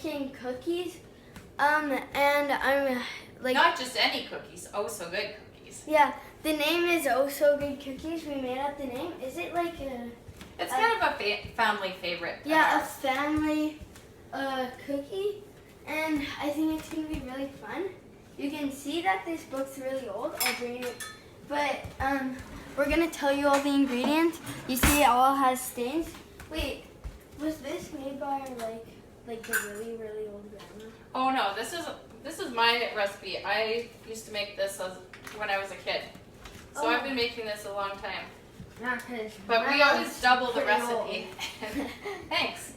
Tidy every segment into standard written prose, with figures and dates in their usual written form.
making cookies. And I'm like not just any cookies, oh so good cookies. Yeah, the name is Oh So Good Cookies. We made up the name. Is it like a? It's kind of a family favorite. Yeah, a family cookie, and I think it's gonna be really fun. You can see that this book's really old. I'll bring it, but we're gonna tell you all the ingredients. You see, it all has stains. Wait, was this made by like the really old grandma? Oh no, this is my recipe. I used to make this when I was a kid, so I've been making this a long time. But we always double the recipe. Thanks.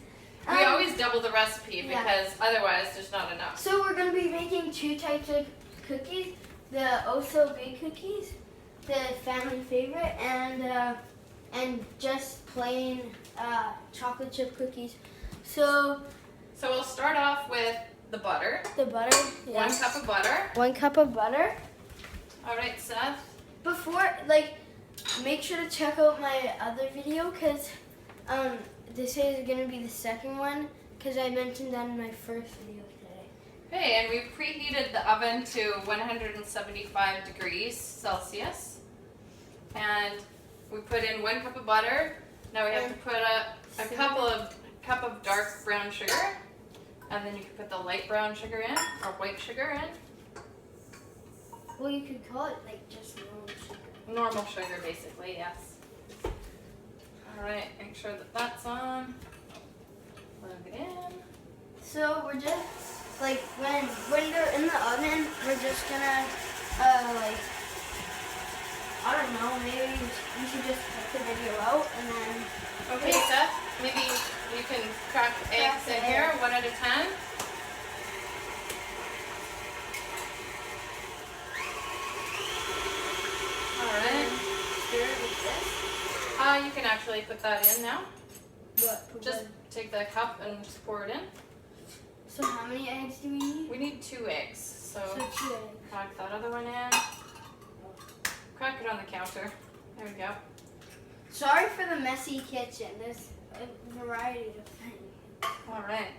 We always double the recipe because otherwise there's not enough. So we're going to be making 2 types of cookies. The Oh So Good cookies, the family favorite, and just plain chocolate chip cookies. So we'll start off with the butter. The butter. 1 cup of butter. 1 cup of butter. All right, Seth. Before, make sure to check out my other video because this is going to be the second one because I mentioned that in my first video today. Okay, and we've preheated the oven to 175 degrees Celsius. And we put in 1 cup of butter. Now we have to put a cup of dark brown sugar. And then you can put the light brown sugar in, or white sugar in. Well, you could call it just normal sugar. Normal sugar, basically, yes. All right, make sure that that's on. Plug it in. So we're just when they're in the oven, we're just gonna I don't know, maybe you should just cut the video out and then. Okay, Seth, maybe you can crack eggs in here, 1 at a time. Alright. Stir it with this. You can actually put that in now. What? Just take the cup and just pour it in. So how many eggs do we need? We need 2 eggs. So 2 eggs. crack that other one in. Crack it on the counter. There we go. Sorry for the messy kitchen. There's a variety of things. All right.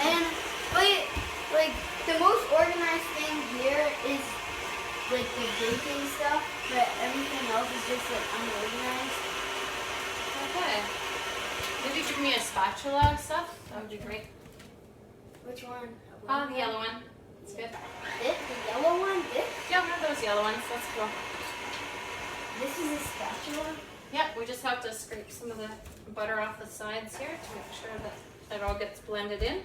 And the most organized thing here is the baking stuff, but everything else is just unorganized. Okay. Maybe give me a spatula stuff. That would be great. Which one? The yellow one. It's good. This? The yellow one? This? Yeah, one of those yellow ones. Let's go. This is a spatula? Yeah, we just have to scrape some of the butter off the sides here to make sure that it all gets blended in.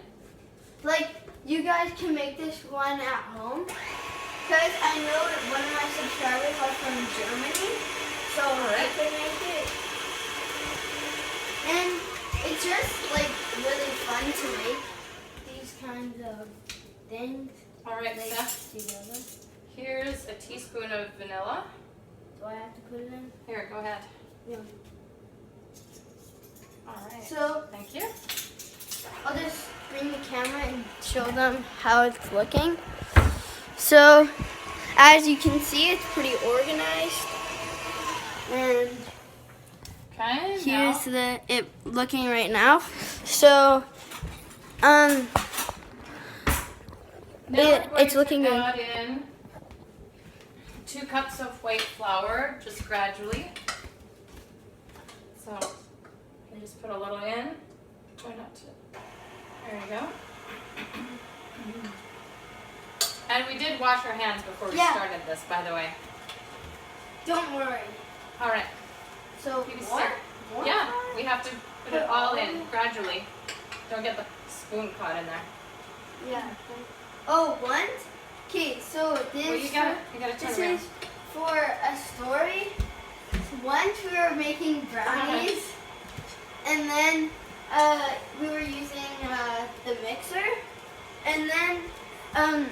You guys can make this one at home. Because I know that one of my subscribers are from Germany. So I can make it. And it's just really fun to make these kinds of things. All right, Seth. Together. Here's a teaspoon of vanilla. Do I have to put it in? Here, go ahead. Yeah. All right. So thank you. I'll just bring the camera and show them how it's looking. So as you can see, it's pretty organized. And okay. here's it looking right now. So it's looking good. Add in 2 cups of white flour, just gradually. So you just put a little in. Try not to. There you go. And we did wash our hands before we started this, by the way. Don't worry. All right. So More? Yeah, we have to put it all in gradually. Don't get the spoon caught in there. Yeah. Oh, once? Okay, so this, Well, you gotta turn around. is for a story. Once we were making brownies, and then we were using the mixer, and then I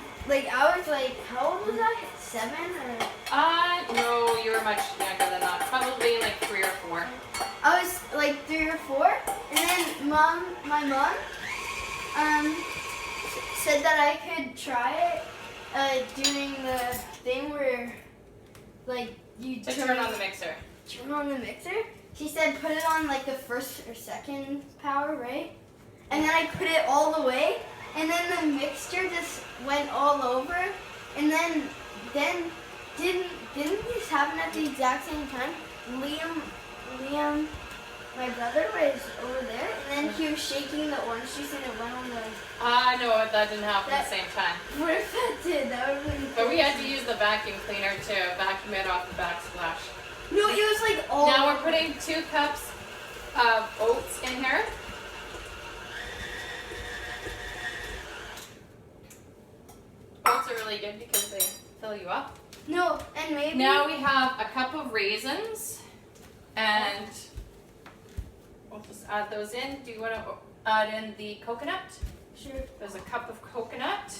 was how old was I? 7 or? No, you were much younger than that. Probably 3 or 4. I was 3 or 4, and then my mom said that I could try it doing the thing where you To turn on the mixer. turn on the mixer. She said put it on like the first or second power, right? And then I put it all the way, and then the mixture just went all over. And then didn't this happen at the exact same time? Liam, my brother was over there, and then he was shaking the orange juice, and it went on the. No, that didn't happen at the same time. What if that did? That would have been. But we had to use the vacuum cleaner to vacuum it off the backsplash. No, it was like all. Now we're putting 2 cups of oats in here. Oats are really good because they fill you up. No, and maybe. Now we have a cup of raisins, and we'll just add those in. Do you want to add in the coconut? Sure. There's a cup of coconut.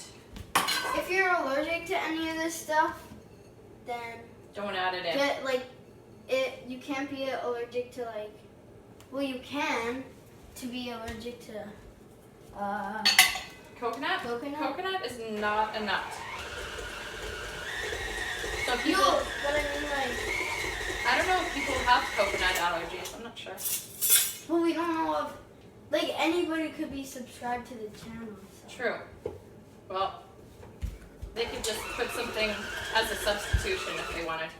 If you're allergic to any of this stuff, then Don't add it in. get like it. You can't be allergic to like. Well, you can to be allergic to Coconut? coconut. Coconut is not a nut. So people, No, but I mean like. I don't know if people have coconut allergies. I'm not sure. Well, we don't know if like anybody could be subscribed to the channel. So. True. Well, they could just put something as a substitution if they wanted.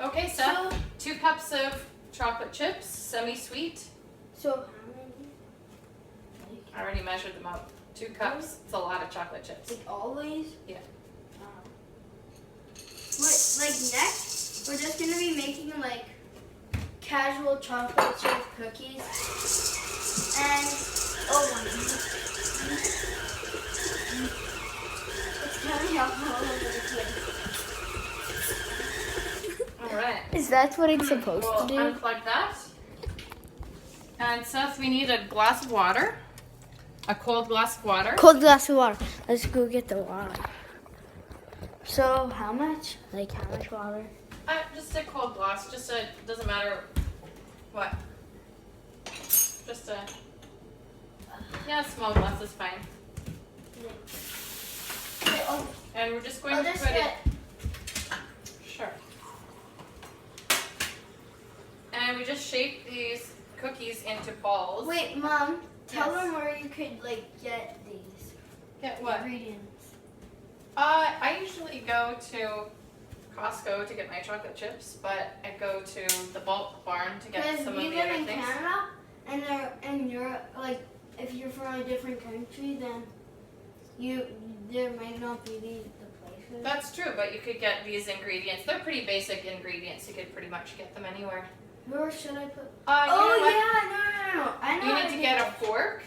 Okay, so 2 cups of chocolate chips, semi-sweet. So how many? I already measured them out. 2 cups. It's a lot of chocolate chips. Like always? Yeah. Like next, we're just gonna be making like casual chocolate chip cookies. And it's coming out all over the place. All right. Is that what it's supposed We'll unplug that. And Seth, we need a glass of water. A cold glass of water. Cold glass of water. Let's go get the water. So how much? Like how much water? Just a cold glass. Doesn't matter what. Just a, small glass is fine. And we're just going to put it. Sure. And we just shape these cookies into balls. Wait, Mom. Tell Yes. them where you could like get these Get what? ingredients. I usually go to Costco to get my chocolate chips, but I go to the bulk barn to get Because some we of the live other in things. Canada, and you're like, if you're from a different country, then there might not be the places. That's true, but you could get these ingredients. They're pretty basic ingredients. You could pretty much get them anywhere. Where should I put? You know what? No. I know You how need to to do get this. a fork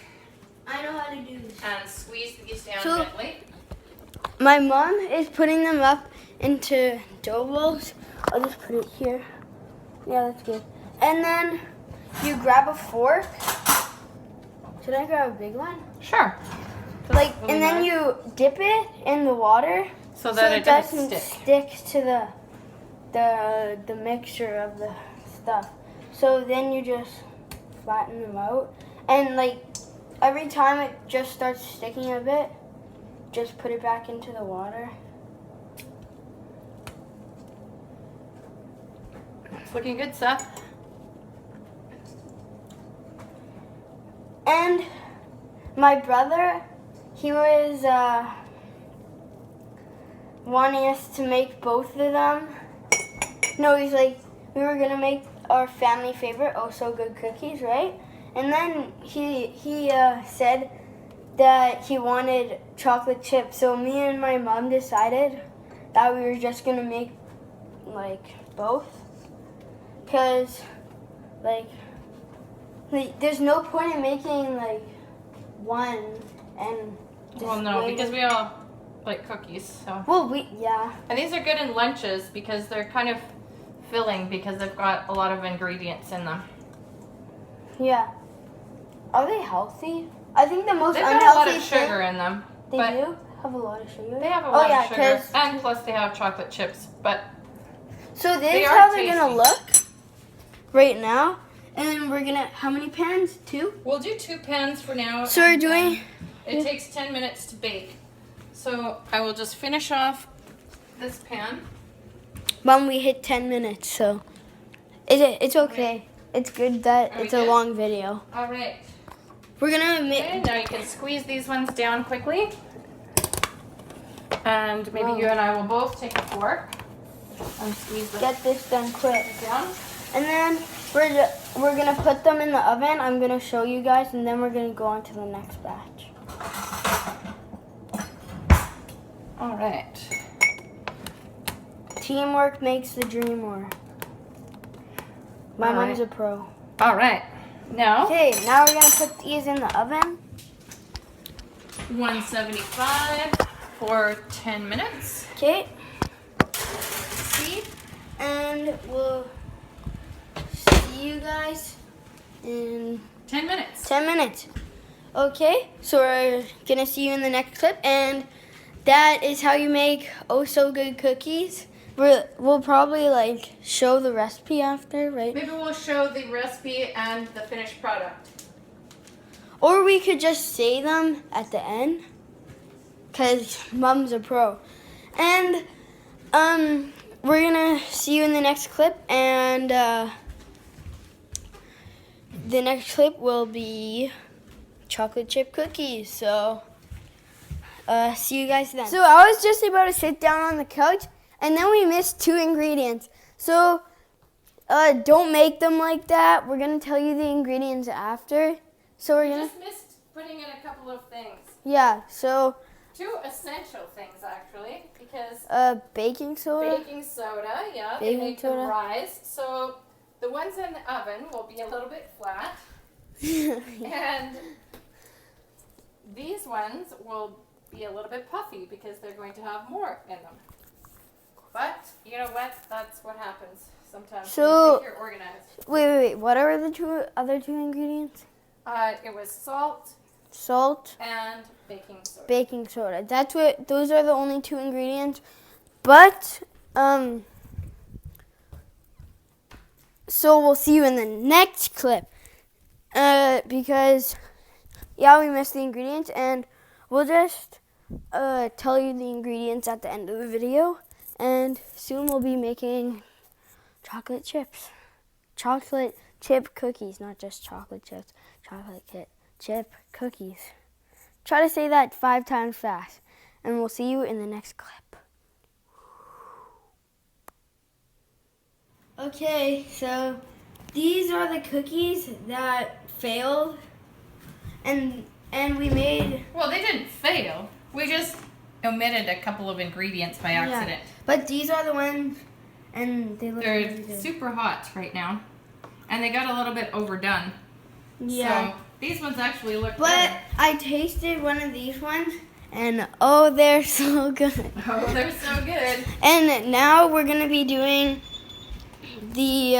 I know how to do this. and squeeze these down So- gently. My mom is putting them up into dough balls. I'll just put it here. Yeah, that's good. And then you grab a fork. Should I grab a big one? Sure. Like, and then you dip it in the water so that it doesn't stick. to the mixture of the stuff. So then you just flatten them out, and like every time it just starts sticking a bit, just put it back into the water. It's looking good, Seth. And my brother, he was wanting us to make both of them. No, he's like, we were gonna make our family favorite Oh So Good cookies, right? And then he said that he wanted chocolate chips. So me and my mom decided that we were just gonna make like both, cause like there's no point in making like one and just Well, no, waiting. because we all like cookies. So. Well, yeah. And these are good in lunches because they're kind of filling because they've got a lot of ingredients in them. Yeah. Are they healthy? I think the most They've got unhealthy a lot of sugar in them. They but do have a lot of sugar. They have a lot of sugar. 'cause- And plus they have chocolate chips. But So this they is are how they're gonna tasty. look right now. And then we're gonna, how many pans? 2? we'll do 2 pans for now. So we're and, doing, it takes 10 minutes to bake. So I will just finish off this pan. Mom, we hit 10 minutes, so It's okay. It's good that Are we it's a good? long video. All right. We're gonna Okay, make. now you can squeeze these ones down quickly. And maybe Wow. you and I will both take a fork and squeeze them Get this done quick. down. And then we're gonna put them in the oven. I'm gonna show you guys, and then we're gonna go on to the next batch. All right. Teamwork makes the dream work. My All mom's right. a pro. All right. Now, Okay, now we're gonna put these in the oven. 175 for 10 minutes. Okay. See, and we'll see you guys in 10 minutes. 10 minutes. Okay, so we're gonna see you in the next clip, and that is how you make oh so good cookies. We'll probably like show the recipe after, right? Maybe we'll show the recipe and the finished product. Or we could just say them at the end, cause Mom's a pro. And we're gonna see you in the next clip, and the next clip will be chocolate chip cookies. So see you guys then. So I was just about to sit down on the couch, and then we missed 2 ingredients. So don't make them like that. We're gonna tell you the ingredients after. So we're We gonna. just missed putting in a couple of things. Yeah, so 2 essential things actually, because baking soda. baking soda, yeah, Baking they make soda. them rise. So the ones in the oven will be a little bit flat, and these ones will be a little bit puffy because they're going to have more in them. But you know what? That's what happens sometimes. So- when you think you're organized. Wait. What are the other two ingredients? It was salt Salt, and baking soda. baking soda. Those are the only 2 ingredients. But so we'll see you in the next clip. Because yeah, we missed the ingredients, and we'll just tell you the ingredients at the end of the video. And soon we'll be making chocolate chips. Chocolate chip cookies, not just chocolate chips. Chocolate chip cookies. Try to say that 5 times fast. And we'll see you in the next clip. Okay, so these are the cookies that failed. And we made... Well, they didn't fail. We just omitted a couple of ingredients by accident. But these are the ones, and they look really They're good. super hot right now, and they got a little bit overdone. Yeah. So these ones actually look But better. I tasted one of these ones, and oh, they're so good. Oh, they're so good. And now we're gonna be doing the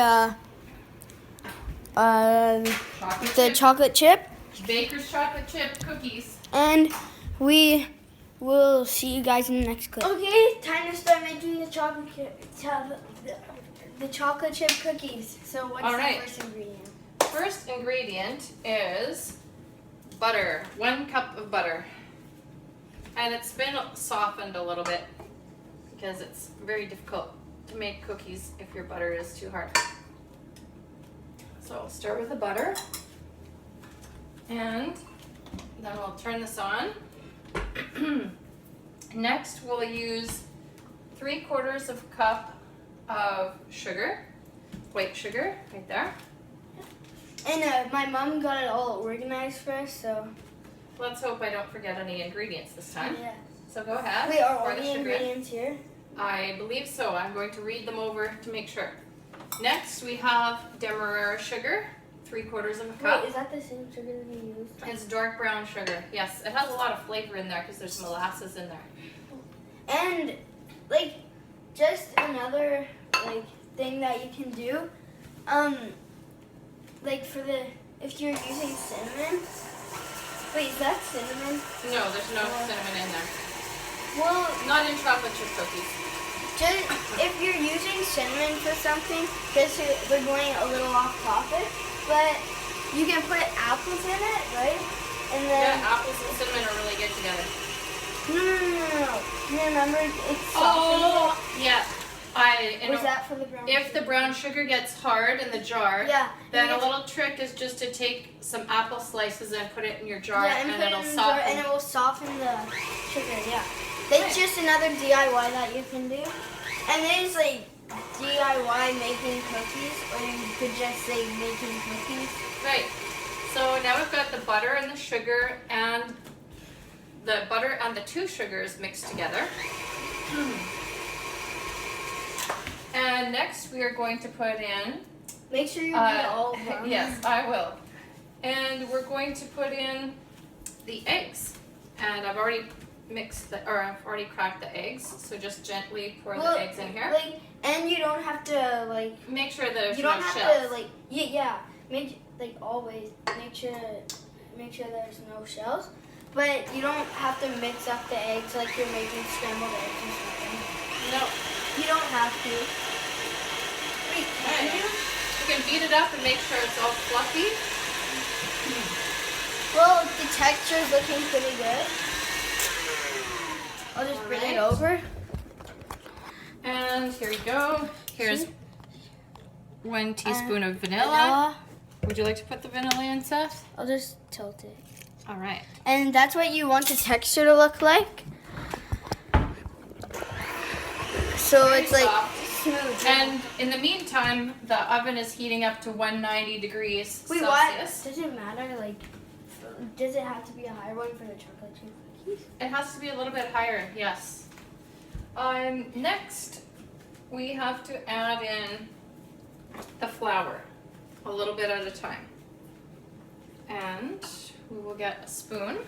chocolate chip, Baker's chocolate chip cookies. and we will see you guys in the next clip. Okay, time to start making the chocolate chip cookies. So what's All the right. first ingredient? First ingredient is butter. 1 cup of butter. And it's been softened a little bit because it's very difficult to make cookies if your butter is too hard. So I'll start with the butter. And then we'll turn this on. Next, we'll use 3/4 of a cup of sugar, white sugar, right there. And my mom got it all organized for us, so. Let's hope I don't forget any ingredients this time. Yeah. So go ahead. Wait, are pour all the the sugar in. ingredients here? I believe so. I'm going to read them over to make sure. Next, we have Demerara sugar, 3/4 of a cup. Wait, is that the same sugar that we used? It's dark brown sugar. Yes, it has a lot of flavor in there because there's molasses in there. And like just another like thing that you can do, like for the if you're using cinnamon. Wait, is that cinnamon? No, there's no cinnamon in there. Well, Not in chocolate chip cookies. just if you're using cinnamon for something, just we're going a little off topic, but you can put apples in it, right? And then Yeah, apples and cinnamon are really good together. no. Remember, it's Oh, yeah. Was that for the brown if sugar? the brown sugar gets hard in the jar, Yeah. then a and little trick is just to take some apple slices and put it in your jar, yeah, and and put it it'll in the jar, soften. and it will soften the sugar. Yeah. That's Right. just another DIY that you can do. And there's like DIY making cookies, or you could just say making cookies. Right. So now we've got the butter and the sugar and the butter and the 2 sugars mixed together. And next we are going to put in, Make sure you get all of them. yes, I will. And we're going to put in the eggs. And I've already I've already cracked the eggs. So just gently pour the eggs in here. Like, and you don't have to like. Make sure there's You no don't have shells. to like. Yeah. Make like always make sure there's no shells. But you don't have to mix up the eggs like you're making scrambled eggs or something. No. You don't have to. Wait, can Alright. you? You can beat it up and make sure it's all fluffy. Well, the texture's looking pretty good. I'll just bring it Alright. over. And here we go. Here's 1 teaspoon of vanilla. Vanilla. Would you like to put the vanilla in, Seth? I'll just tilt it. All right. And that's what you want the texture to look like. So Very it's like soft. smooth. And in the meantime, the oven is heating up to 190 degrees Wait, what? Celsius. Does it matter? Like, does it have to be a higher one for the chocolate chip cookies? It has to be a little bit higher, yes. Next, we have to add in the flour, a little bit at a time. And we will get a spoon.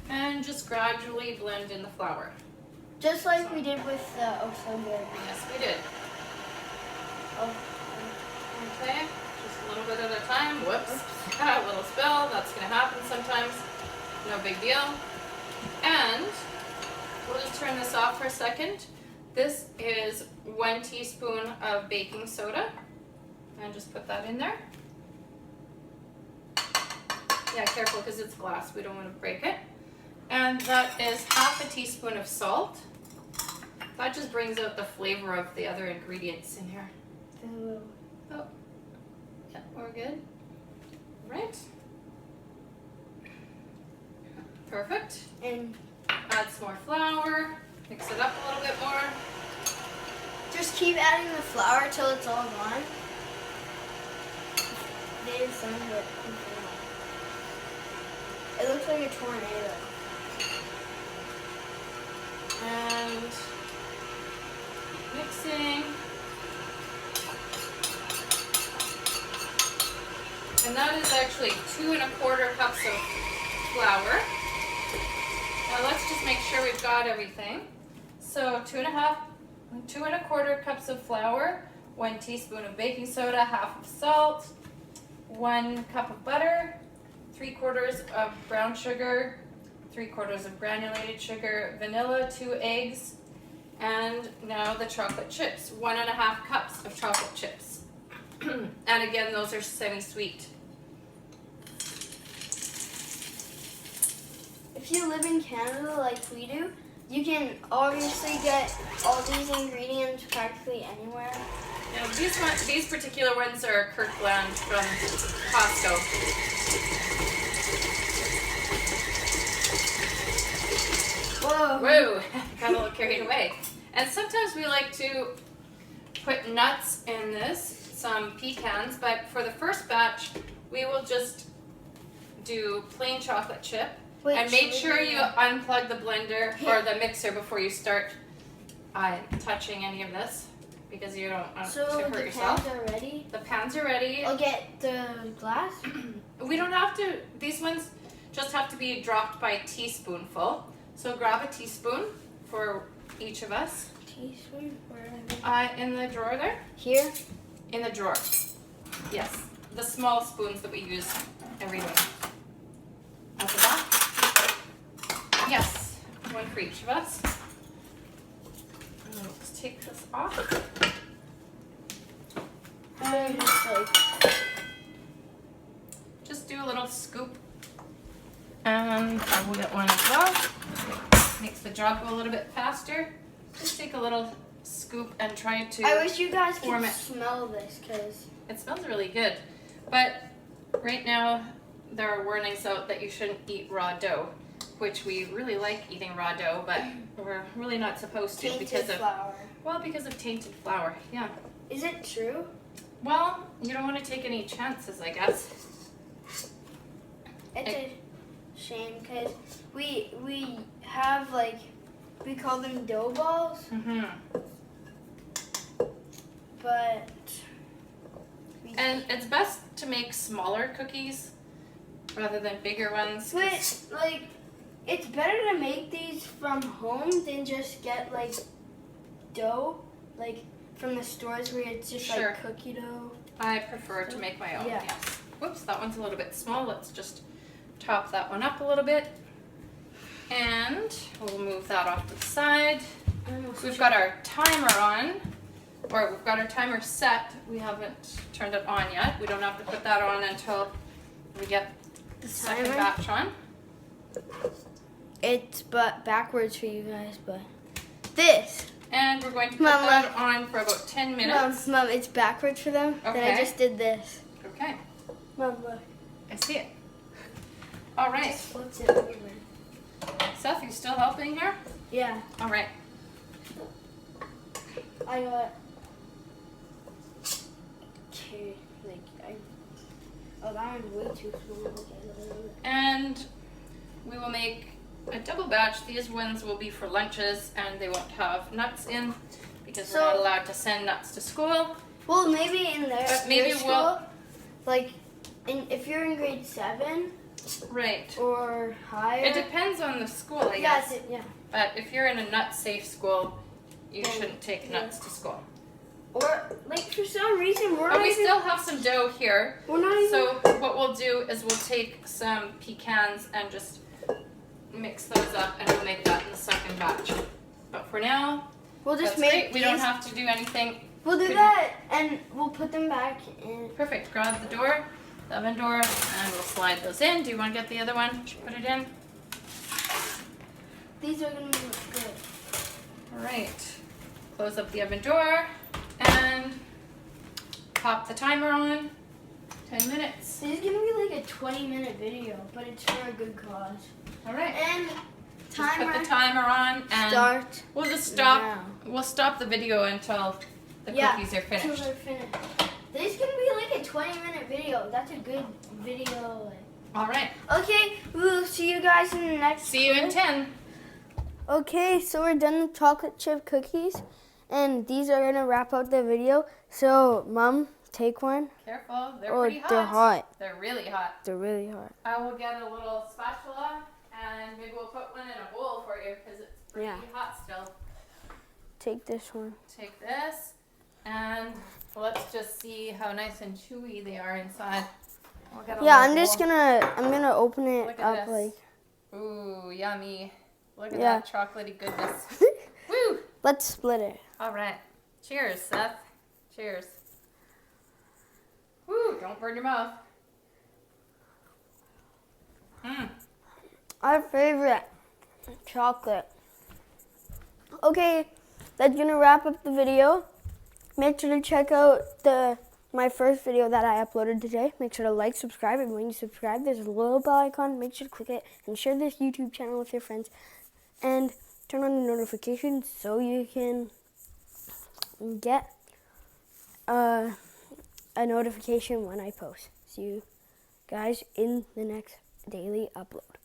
And just gradually blend in the flour. Just like we did with the Oh So Good. Yes, we did. Oh, Okay, just a little bit at a time. Whoops. A little spill. That's going to happen sometimes. No big deal. And we'll just turn this off for a second. This is 1 teaspoon of baking soda. And just put that in there. Yeah, careful because it's glass. We don't want to break it. And that is half a teaspoon of salt. That just brings out the flavor of the other ingredients in here. ooh. Oh, yeah, we're good. Right. Perfect. And Add some more flour. Mix it up a little bit more. just keep adding the flour till it's all gone. There's some of it. It looks like a tornado. And mixing. And that is actually 2 1/4 cups of flour. Now let's just make sure we've got everything. So 2 1/4 cups of flour, 1 teaspoon of baking soda, half of salt, 1 cup of butter, 3/4 of brown sugar, 3/4 of granulated sugar, vanilla, 2 eggs, and now the chocolate chips, 1 1/2 cups of chocolate chips. And again, those are semi-sweet. If you live in Canada like we do, you can obviously get all these ingredients practically anywhere. Now these particular ones are Kirkland from Costco. Whoa. Whoa, got a little carried away. And sometimes we like to put nuts in this, some pecans, but for the first batch, we will just do plain chocolate chip. Wait, And make should sure we- you unplug the blender or the mixer before you start touching any of this, because you don't want So to hurt the yourself. pans are ready. The pans are ready. I'll get the glass. We don't have to, these ones just have to be dropped by teaspoonful. So grab a teaspoon for each of us. Teaspoon. Where are they? In the drawer there. Here. In the drawer. Yes. The small spoons that we use every day. At the back. Yes. 1 for each of us. And then let's take this off. And just like Just do a little scoop. And I will get one as well. Mix the job go a little bit faster, just take a little scoop and try to I wish you guys form could it. smell this, because It smells really good. But right now, there are warnings out that you shouldn't eat raw dough, which we really like eating raw dough, but we're really not supposed to tainted flour. because of tainted flour. Yeah. Is it true? Well, you don't want to take any chances, I guess. It's a shame, because we have, like, we call them dough balls, Mhm. but And it's best to make smaller cookies rather than bigger ones. 'Cause- but like it's better to make these from home than just get like dough like from the stores where it's just Sure. like cookie dough. I prefer to make my own. Yeah. Yes. Whoops, that one's a little bit small. Let's just top that one up a little bit. And we'll move that off to the side. We've got our timer on, or we've got our timer set. We haven't turned it on yet. We don't have to put that on until we get the second timer? batch on. It's but backwards for you guys, but this. And we're going to put Mama. that on for about 10 minutes. Mom, it's backwards for them. Then I Okay. just did this. Okay, Mom, look. I see it. All right, Just flips it over. Seth, you still helping here? Yeah, All right. I got. Okay, like I. Oh, that one's way too small. Okay, And we will make a double batch. These ones will be for lunches and they won't have nuts in because we're not So- allowed to send nuts to school. Well, maybe in their But maybe their school, we'll- like, if you're in grade 7 Right. or higher. It depends on the school, I Yeah, guess. yeah. But if you're in a nut-safe school, you Then- shouldn't take yeah. nuts to school. Or like for some reason we're But not we even. still have some dough here. We're not even. So what we'll do is we'll take some pecans and just mix those up and we'll make that in the second batch. But for now, we'll just that's make great. We don't these. have to do anything. We'll do that and we'll put them back in. Perfect. Grab the door, the oven door, and we'll slide those in. Do you want to get the other one? Put it in. These are gonna be good. All right. Close up the oven door and pop the timer on. 10 minutes. This is gonna be like a 20-minute video, but it's for a good cause. All right. And Just put timer the timer on and start. we'll just stop. now. We'll stop the video until the cookies are Till finished. they're finished. This is gonna be like a 20-minute video. That's a good video. All right. Okay, we'll see you guys in the next. See you in 10. Okay, so we're done with chocolate chip cookies, and these are gonna wrap up the video. So, Mom, take one. Careful. They're Oh, pretty hot. they're hot. They're really hot. They're really hot. I will get a little spatula and maybe we'll put one in a bowl for you because it's pretty Yeah. hot still. Take this one. Take this and let's just see how nice and chewy they are inside. We'll get a Yeah, little I'm gonna open it Look at up this. like. Ooh, yummy. Look at Yeah. that chocolatey goodness. Woo! Let's split it. All right. Cheers, Seth. Cheers. Woo! Don't burn your mouth. Mmm. Our favorite chocolate. Okay, that's gonna wrap up the video. Make sure to check out my first video that I uploaded today. Make sure to like, subscribe, and when you subscribe, there's a little bell icon. Make sure to click it and share this YouTube channel with your friends. And turn on the notifications so you can get a notification when I post. See you guys in the next daily upload.